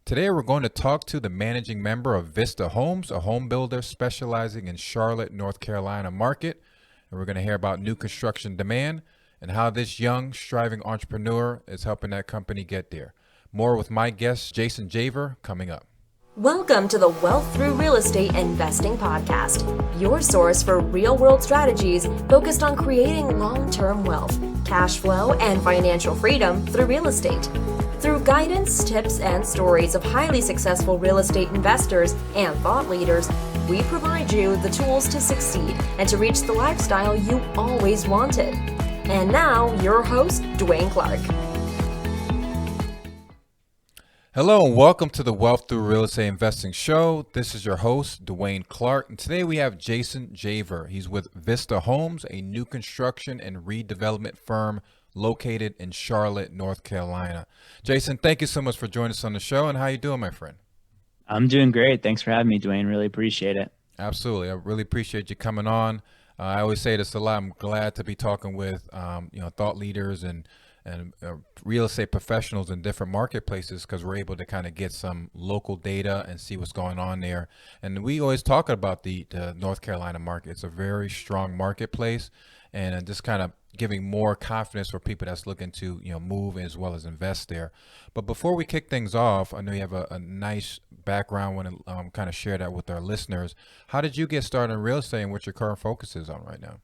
Today, we're going to talk to the managing member of Vista Homes, a home builder specializing in Charlotte, North Carolina market. And we're going to hear about new construction demand and how this young, striving entrepreneur is helping that company get there. More with my guest, Javer, coming up. Welcome to the Wealth Through Real Estate Investing Podcast, your source for real-world strategies focused on creating long-term wealth, cash flow, and financial freedom through real estate. Through guidance, tips, and stories of highly successful real estate investors and thought leaders, we provide you the tools to succeed and to reach the lifestyle you always wanted. And now, your host, Dwaine Clarke. Hello and welcome to the Wealth Through Real Estate Investing Show. This is your host, Dwaine Clarke, and today we have Javer. He's with Vista Homes, a new construction and redevelopment firm located in Charlotte, North Carolina. Jason, thank you so much for joining us on the show, and how you doing, my friend? I'm doing great. Thanks for having me, Dwaine. Really appreciate it. Absolutely. I really appreciate you coming on. I always say this a lot. I'm glad to be talking with thought leaders and real estate professionals in different marketplaces, because we're able to kind of get some local data and see what's going on there. And we always talk about the North Carolina market. It's a very strong marketplace, and just kind of giving more confidence for people that's looking to move as well as invest there. But before we kick things off, I know you have a nice background. Want to kind of share that with our listeners. How did you get started in real estate, and what your current focus is on right now?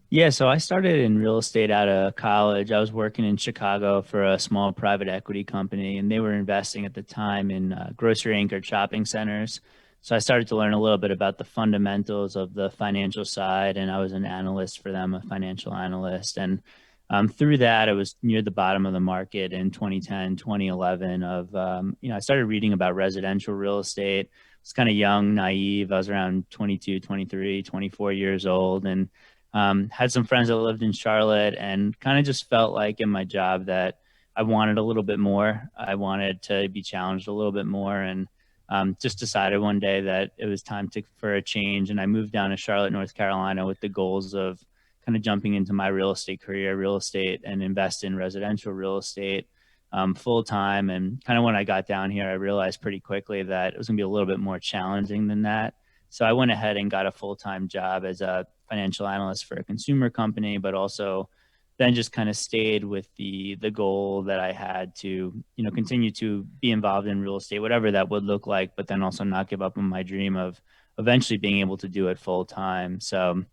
Yeah, so I started in real estate out of college. I was working in Chicago for a small private equity company, and they were investing at the time in grocery anchored shopping centers. So I started to learn a little bit about the fundamentals of the financial side, and I was an analyst for them, a financial analyst. And through that, it was near the bottom of the market in 2010, 2011 I started reading about residential real estate. I was kind of young, naive. I was around 22, 23, 24 years old, and had some friends that lived in Charlotte, and kind of just felt like in my job that I wanted a little bit more. I wanted to be challenged a little bit more, and just decided one day that it was time for a change. And I moved down to Charlotte, North Carolina with the goals of kind of jumping into my real estate career, real estate, and invest in residential real estate full time. And kind of when I got down here, I realized pretty quickly that it was gonna be a little bit more challenging than that. So I went ahead and got a full-time job as a financial analyst for a consumer company, but also then just kind of stayed with the goal that I had to, continue to be involved in real estate, whatever that would look like, but then also not give up on my dream of eventually being able to do it full time. So,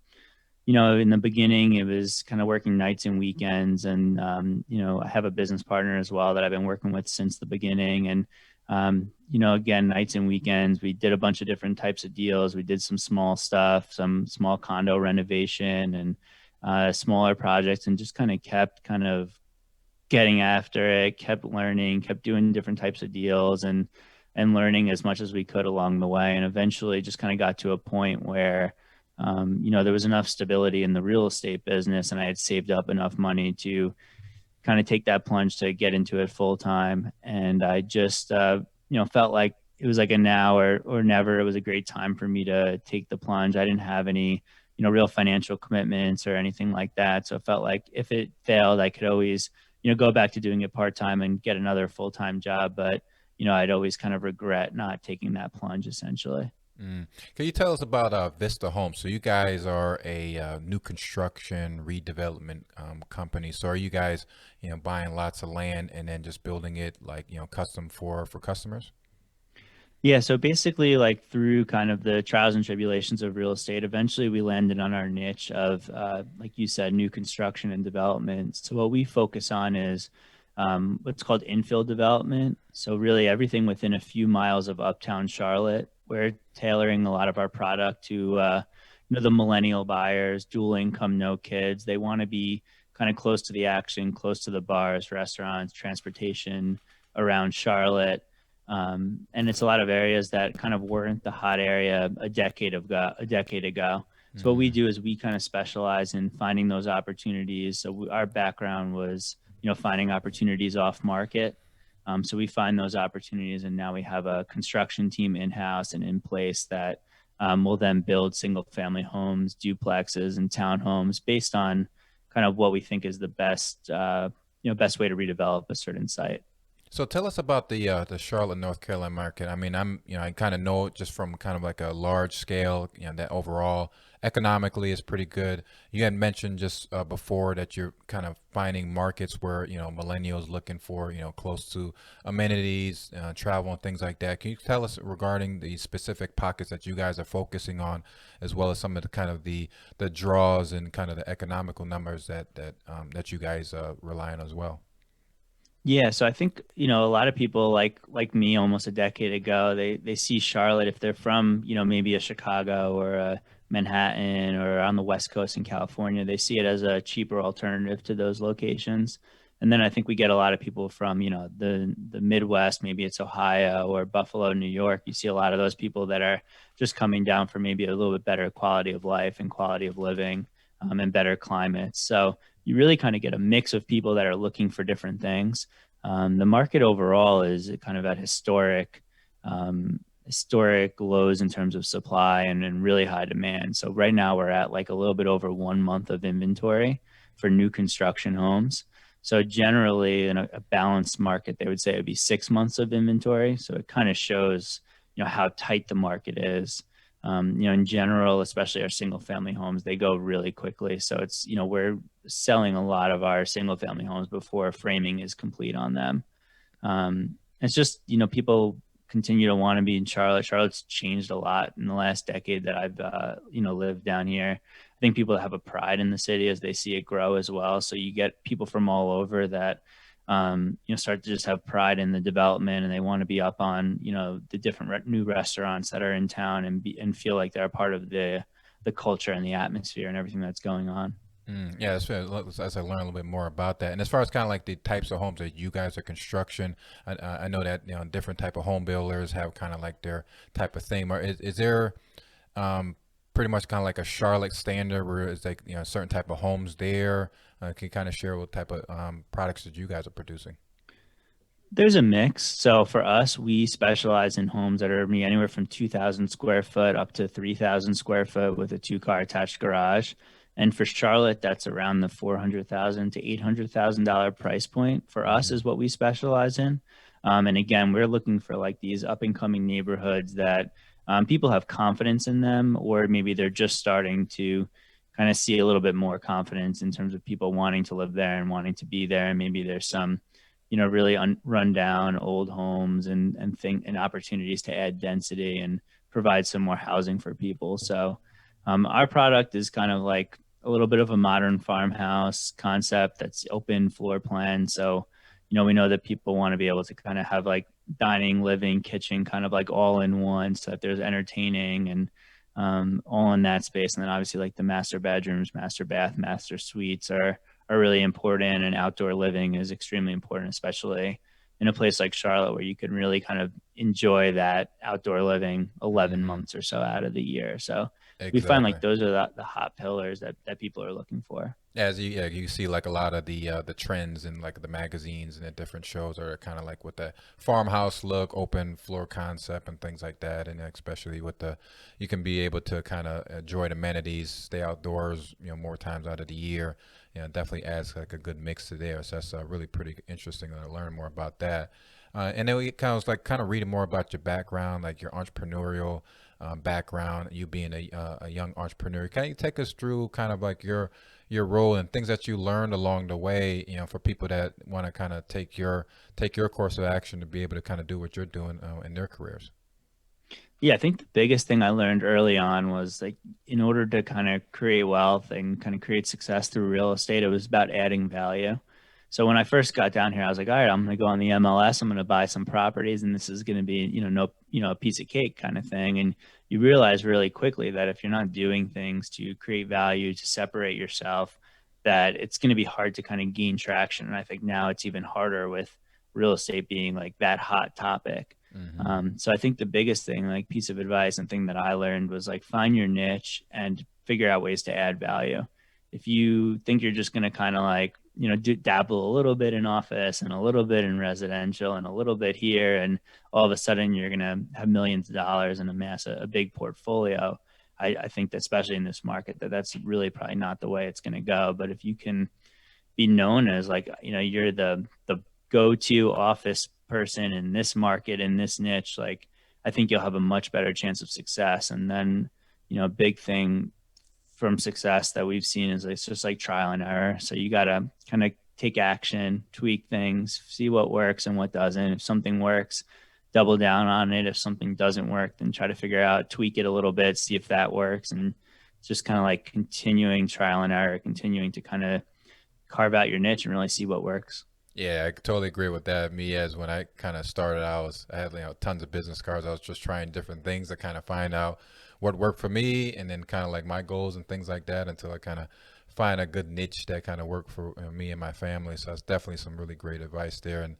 in the beginning, it was kind of working nights and weekends, and, I have a business partner as well that I've been working with since the beginning. And again, nights and weekends, we did a bunch of different types of deals. We did some small stuff, some small condo renovation and smaller projects, and just kept getting after it, kept learning, kept doing different types of deals and learning as much as we could along the way. And eventually just kind of got to a point where, there was enough stability in the real estate business, and I had saved up enough money to kind of take that plunge to get into it full time. And I just, felt like it was like a now or never. It was a great time for me to take the plunge. I didn't have any, real financial commitments or anything like that. So it felt like if it failed, I could always, go back to doing it part-time and get another full-time job. But, I'd always kind of regret not taking that plunge essentially. Can you tell us about Vista Homes? So you guys are a new construction redevelopment company. So are you guys, buying lots of land and then just building it like, custom for customers? Yeah, so basically, like through kind of the trials and tribulations of real estate, eventually we landed on our niche of, like you said, new construction and development. So what we focus on is what's called infill development. So really everything within a few miles of uptown Charlotte. We're tailoring a lot of our product to the millennial buyers, dual income, no kids. They want to be kind of close to the action, close to the bars, restaurants, transportation around Charlotte. And it's a lot of areas that kind of weren't the hot area a decade ago. So what we do is we kind of specialize in finding those opportunities. So our background was, finding opportunities off market. So we find those opportunities, and now we have a construction team in-house and in place that will then build single family homes, duplexes, and townhomes based on kind of what we think is the best way to redevelop a certain site. So tell us about the Charlotte, North Carolina market. I mean, I kind of know it just from kind of like a large scale, that overall economically is pretty good. You had mentioned just before that you're kind of finding markets where, millennials looking for, close to amenities, travel and things like that. Can you tell us regarding the specific pockets that you guys are focusing on, as well as some of the kind of the draws and kind of the economical numbers that you guys rely on as well? Yeah, so I think, a lot of people like me almost a decade ago, they see Charlotte if they're from, maybe a Chicago or a Manhattan or on the West Coast in California, they see it as a cheaper alternative to those locations. And then I think we get a lot of people from, the Midwest, maybe it's Ohio or Buffalo, New York. You see a lot of those people that are just coming down for maybe a little bit better quality of life and quality of living, and better climates. So you really kind of get a mix of people that are looking for different things. The market overall is kind of at historic lows in terms of supply and really high demand. So right now we're at like a little bit over 1 month of inventory for new construction homes. So generally in a balanced market, they would say it'd be 6 months of inventory. So it kind of shows, how tight the market is. In general, especially our single family homes, they go really quickly. So it's, we're selling a lot of our single family homes before framing is complete on them. It's just, people continue to want to be in Charlotte. Charlotte's changed a lot in the last decade that I've, lived down here. I think people have a pride in the city as they see it grow as well. So you get people from all over that, start to just have pride in the development, and they want to be up on, the different new restaurants that are in town and feel like they're a part of the culture and the atmosphere and everything that's going on. Yeah, as I learn a little bit more about that, and as far as kind of like the types of homes that you guys are construction, I know that different type of home builders have kind of like their type of thing. Or is there pretty much kind of like a Charlotte standard where it's like a certain type of homes there? Can you kind of share what type of products that you guys are producing? There's a mix. So for us, we specialize in homes that are anywhere from 2,000 square foot up to 3,000 square foot with a two-car attached garage. And for Charlotte, that's around the 400,000 to $800,000 price point for us Hmm. is what we specialize in. And again, we're looking for like these up and coming neighborhoods that people have confidence in them, or maybe they're just starting to kind of see a little bit more confidence in terms of people wanting to live there and wanting to be there. And maybe there's some, really run down old homes and opportunities to add density and provide some more housing for people. So our product is kind of like a little bit of a modern farmhouse concept that's open floor plan. So, we know that people want to be able to kind of have like dining, living, kitchen, kind of like all in one, so that there's entertaining and all in that space. And then obviously like the master bedrooms, master bath, master suites are really important, and outdoor living is extremely important, especially in a place like Charlotte where you can really kind of enjoy that outdoor living 11 Hmm. months or so out of the year. So we find Exactly. like those are the hot pillars that people are looking for. You see like a lot of the trends in like the magazines and the different shows are kind of like with the farmhouse look, open floor concept and things like that, and especially with the you can be able to kind of enjoy the amenities, stay outdoors, more times out of the year. Definitely adds like a good mix to there. So that's really pretty interesting to learn more about that. And then we kind of reading more about your background, like your entrepreneurial background, you being a young entrepreneur. Can you take us through kind of like your role and things that you learned along the way, for people that want to kind of take your course of action to be able to kind of do what you're doing in their careers? Yeah, I think the biggest thing I learned early on was like in order to kind of create wealth and kind of create success through real estate, it was about adding value. So when I first got down here, I was like, all right, I'm going to go on the MLS. I'm going to buy some properties, and this is going to be, no, a piece of cake kind of thing. And you realize really quickly that if you're not doing things to create value, to separate yourself, that it's going to be hard to kind of gain traction. And I think now it's even harder with real estate being like that hot topic. Hmm. So I think the biggest thing, like piece of advice and thing that I learned was like find your niche and figure out ways to add value. If you think you're just going to kind of like, dabble a little bit in office and a little bit in residential and a little bit here, and all of a sudden you're going to have millions of dollars and amass a big portfolio. I think that especially in this market, that's really probably not the way it's going to go. But if you can be known as like, you're the go-to office person in this market, in this niche, like I think you'll have a much better chance of success. And then, a big thing from success that we've seen is it's just like trial and error. So you got to kind of take action, tweak things, see what works and what doesn't. If something works, double down on it. If something doesn't work, then try to figure out, tweak it a little bit, see if that works. And just kind of like continuing trial and error, continuing to kind of carve out your niche and really see what works. Yeah, I totally agree with that. Me, as when I kind of started out, I had tons of business cards. I was just trying different things to kind of find out what worked for me, and then kind of like my goals and things like that, until I kind of find a good niche that kind of worked for me and my family. So that's definitely some really great advice there. And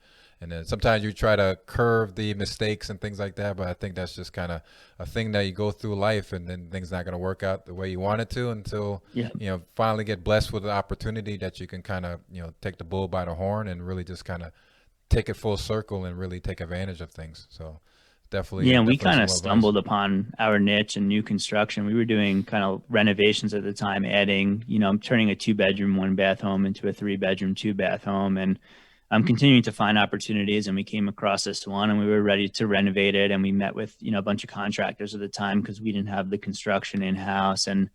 then sometimes you try to curve the mistakes and things like that, but I think that's just kind of a thing that you go through life, and then things not going to work out the way you want it to, until finally get blessed with the opportunity that you can kind of take the bull by the horn and really just kind of take it full circle and really take advantage of things. So definitely. Yeah, and we kind of stumbled upon our niche in new construction. We were doing kind of renovations at the time, adding, I'm turning a 2-bedroom, 1-bath home into a 3-bedroom, 2-bath home. And I'm continuing to find opportunities, and we came across this one and we were ready to renovate it. And we met with, a bunch of contractors at the time because we didn't have the construction in-house. And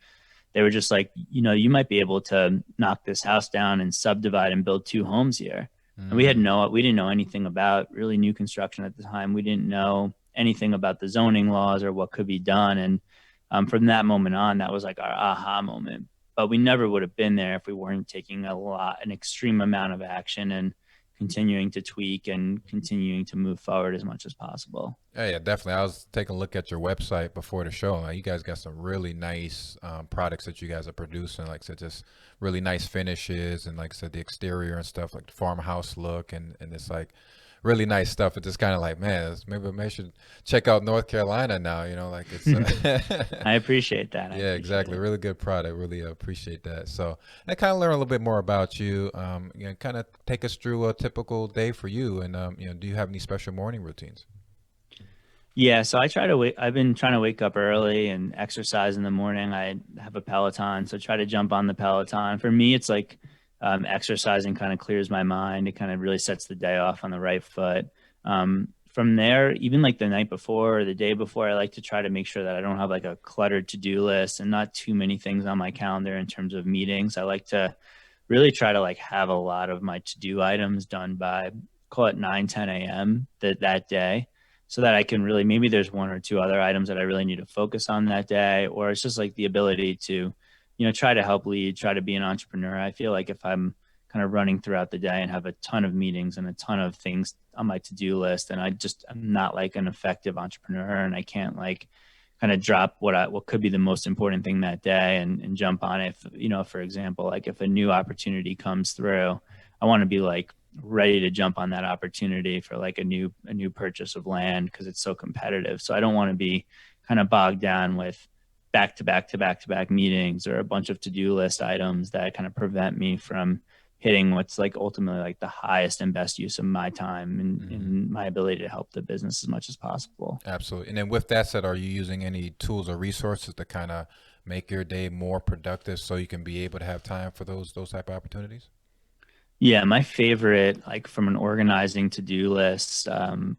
they were just like, you might be able to knock this house down and subdivide and build 2 homes here. And we didn't know anything about really new construction at the time. We didn't know anything about the zoning laws or what could be done. And from that moment on, that was like our aha moment. But we never would have been there if we weren't taking an extreme amount of action and continuing to tweak and continuing to move forward as much as possible. Yeah, definitely. I was taking a look at your website before the show. You guys got some really nice products that you guys are producing. Like I said, just really nice finishes, and like I said, the exterior and stuff, like the farmhouse look, and it's like really nice stuff. It's just kind of like, man, maybe I should check out North Carolina now. Like it's. I appreciate that. Yeah, exactly. Really good product. Really appreciate that. So I kind of learn a little bit more about you. Kind of take us through a typical day for you, and do you have any special morning routines? Yeah, so I've been trying to wake up early and exercise in the morning. I have a Peloton, so try to jump on the Peloton. For me, it's like exercising kind of clears my mind. It kind of really sets the day off on the right foot. From there, even like the night before or the day before, I like to try to make sure that I don't have like a cluttered to-do list and not too many things on my calendar in terms of meetings. I like to really try to like have a lot of my to-do items done by, call it 9, 10 a.m. that day, so that I can really, maybe there's 1 or 2 other items that I really need to focus on that day, or it's just like the ability to, try to help lead, try to be an entrepreneur. I feel like if I'm kind of running throughout the day and have a ton of meetings and a ton of things on my to-do list, and I'm not like an effective entrepreneur, and I can't like kind of drop what could be the most important thing that day and jump on it. For example, like if a new opportunity comes through, I want to be like ready to jump on that opportunity for like a new purchase of land, because it's so competitive. So I don't want to be kind of bogged down with back to back meetings or a bunch of to-do list items that kind of prevent me from hitting what's like ultimately like the highest and best use of my time and my ability to help the business as much as possible. Absolutely. And then with that said, are you using any tools or resources to kind of make your day more productive so you can be able to have time for those type of opportunities? Yeah, my favorite, like from an organizing to-do list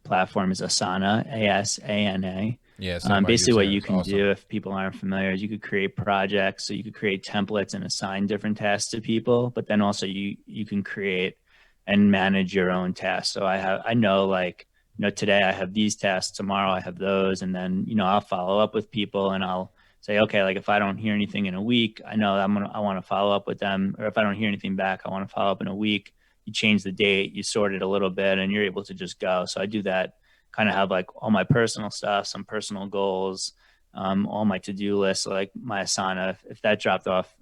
platform, is Asana, ASANA. Yeah. Basically what you can do, if people aren't familiar, is you could create projects. So you could create templates and assign different tasks to people, but then also you can create and manage your own tasks. So I know like, today I have these tasks, tomorrow I have those, and then, I'll follow up with people and I'll say, okay, like if I don't hear anything in a week, I know I want to follow up with them. Or if I don't hear anything back, I want to follow up in a week. You change the date, you sort it a little bit, and you're able to just go. So I do that, kind of have like all my personal stuff, some personal goals, all my to-do lists, like my Asana. If that dropped off,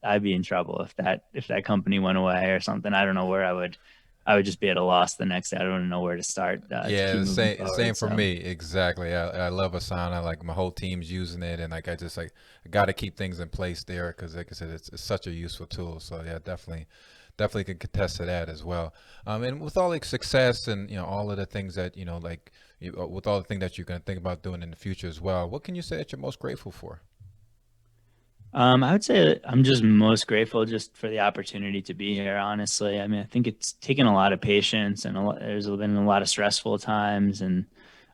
I'd be in trouble. If that company went away or something, I don't know where I would just be at a loss the next day. I don't know where to start. Yeah, same for me. Exactly. I love Asana. Like my whole team's using it, and like I got to keep things in place there, because like I said, it's such a useful tool. So yeah, definitely can contest to that as well. And with all the success and all of the things that with all the things that you're going to think about doing in the future as well, what can you say that you're most grateful for? I would say I'm just most grateful just for the opportunity to be here, honestly. I mean, I think it's taken a lot of patience and there's been a lot of stressful times. And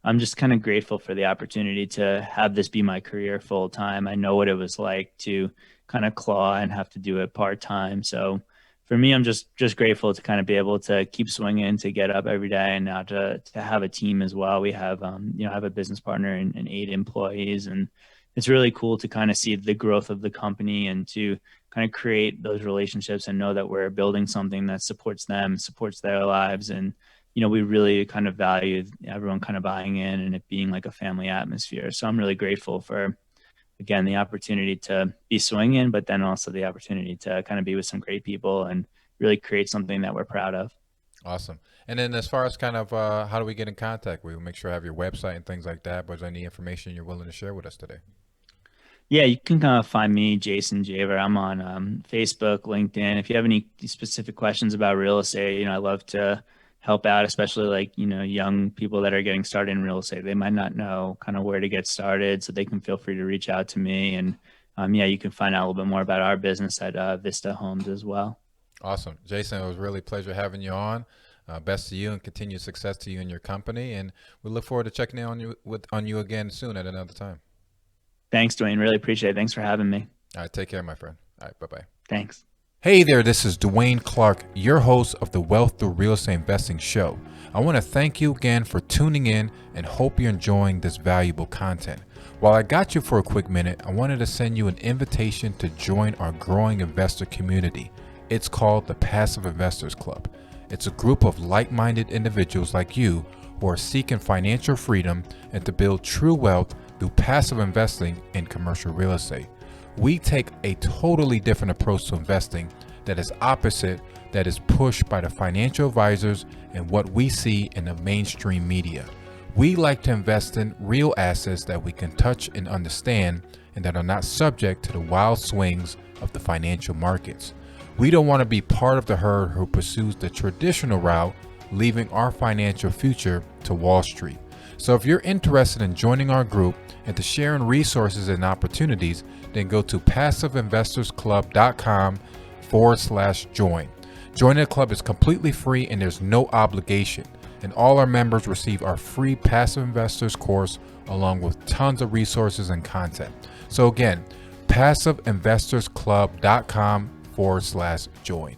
I'm just kind of grateful for the opportunity to have this be my career full time. I know what it was like to kind of claw and have to do it part time. So for me, I'm just grateful to kind of be able to keep swinging, to get up every day, and now to have a team as well. We have, I have a business partner and 8 employees, and it's really cool to kind of see the growth of the company and to kind of create those relationships and know that we're building something that supports them, supports their lives. And, we really kind of value everyone kind of buying in and it being like a family atmosphere. So I'm really grateful for, again, the opportunity to be swinging, but then also the opportunity to kind of be with some great people and really create something that we're proud of. Awesome. And then as far as kind of how do we get in contact? We will make sure I have your website and things like that. But is there any information you're willing to share with us today? Yeah, you can kind of find me, Jason Javer. I'm on Facebook, LinkedIn. If you have any specific questions about real estate, I love to help out, especially like, young people that are getting started in real estate. They might not know kind of where to get started, so they can feel free to reach out to me. And yeah, you can find out a little bit more about our business at Vista Homes as well. Awesome. Jason, it was really a pleasure having you on. Best to you and continued success to you and your company. And we look forward to checking in on you again soon at another time. Thanks, Dwaine. Really appreciate it. Thanks for having me. All right. Take care, my friend. All right. Bye-bye. Thanks. Hey there, this is Dwaine Clarke, your host of the Wealth Through Real Estate Investing Show. I want to thank you again for tuning in and hope you're enjoying this valuable content. While I got you for a quick minute, I wanted to send you an invitation to join our growing investor community. It's called the Passive Investors Club. It's a group of like-minded individuals like you who are seeking financial freedom and to build true wealth through passive investing in commercial real estate. We take a totally different approach to investing that is opposite, that is pushed by the financial advisors and what we see in the mainstream media. We like to invest in real assets that we can touch and understand and that are not subject to the wild swings of the financial markets. We don't want to be part of the herd who pursues the traditional route, leaving our financial future to Wall Street. So if you're interested in joining our group and to sharing resources and opportunities, then go to passiveinvestorsclub.com/join. Joining the club is completely free and there's no obligation. And all our members receive our free Passive Investors course along with tons of resources and content. So again, passiveinvestorsclub.com/join.